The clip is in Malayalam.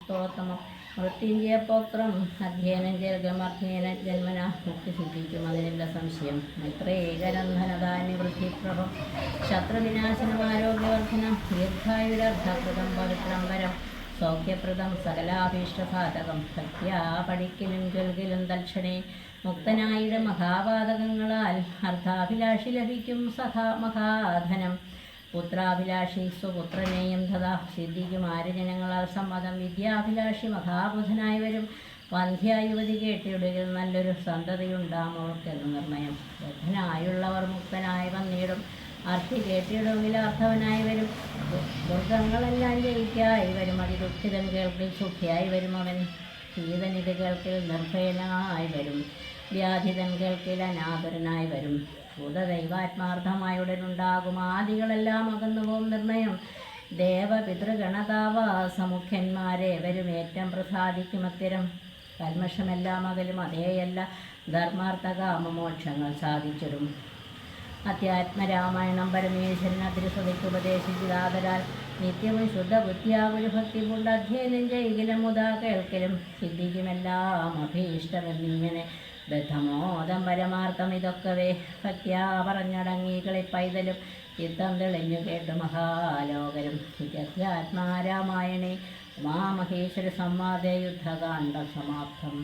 പുരുഷോത്തമം മൃത്യുഞ്ജയപുത്രം അധ്യയനം ചേർഗമർധ്യേന ജന്മന മുക്തി സിദ്ധിക്കും അതിനുള്ള സംശയം. മൈത്രേകരന്ധനധാന്യവൃദ്ധിപ്രഭം ശത്രുവിനാശനം ആരോഗ്യവർദ്ധനം ദീർഘായുരർദ്ധകൃതം പവിത്രം വരം സൗഖ്യപ്രദം സകലാഭീഷ്ടസാധകം ഭക്ത്യാ പഠിക്കലും ചൊൽകലും തൽക്ഷണേ മുക്തനായിട മഹാപാതകങ്ങളാൽ അർത്ഥാഭിലാഷി ലഭിക്കും മഹാധനം. പുത്രാഭിലാഷി സ്വപുത്രനെയും തഥാ സിദ്ധിക്കും ആര്യജനങ്ങളാൽ സമ്മതം. വിദ്യാഭിലാഷി മഹാബുധനായി വരും വന്ധ്യ യുവതി കേട്ടിടുകിൽ നല്ലൊരു സന്തതിയുണ്ടാമോർക്കെന്ന് നിർണയം. ബദ്ധനായുള്ളവർ മുക്തനായി വന്നിടും അർത്ഥി കേട്ടിടുകിൽ അർത്ഥവനായി വരും. ദുർഗങ്ങളെല്ലാം ജയിക്കായി വരും അതിദുഃഖിതൻ കേൾക്കിൽ സുഖിയായി വരും അവൻ. ശീതനിത് കേൾക്കിൽ നിർഭയനായി വരും വ്യാധിതൻ കേൾക്കിൽ അനാദരനായി വരും. ഭൂതദൈവാത്മാർത്ഥമായുടനുണ്ടാകും ആദികളെല്ലാം അകന്നുപോകും നിർണയം. ദേവപിതൃഗണതാവാസമുഖ്യന്മാരെ വരുമേറ്റം പ്രസാദിക്കുമത്തിരം. കൽമഷമെല്ലാം അകലും അതേയല്ല ധർമാർത്ഥകാമമോക്ഷങ്ങൾ സാധിച്ചിടും. അധ്യാത്മരാമായണം പരമേശ്വരൻ അതിരുസതയ്ക്ക് ഉപദേശിച്ചതാതരാൽ നിത്യവും ശുദ്ധബുദ്ധിയാ ഗുരുഭക്തി കൊണ്ട് അധ്യയനം ചെയ്യലും മുതാ കേൾക്കലും സിദ്ധിക്കുമെല്ലാം അഭീഷ്ടമെന്നിങ്ങനെ ബദ്ധമോദം പരമാർത്ഥം ഇതൊക്കവേ ഭക്ത്യാ പറഞ്ഞടങ്ങി കളിപ്പൈതലും ചിത്തം തെളിഞ്ഞു കേട്ടു മഹാലോകരും. അധ്യാത്മാരാമായണേ ഉമാമഹേശ്വര സംവാദേ യുദ്ധകാണ്ഡ സമാപ്തം.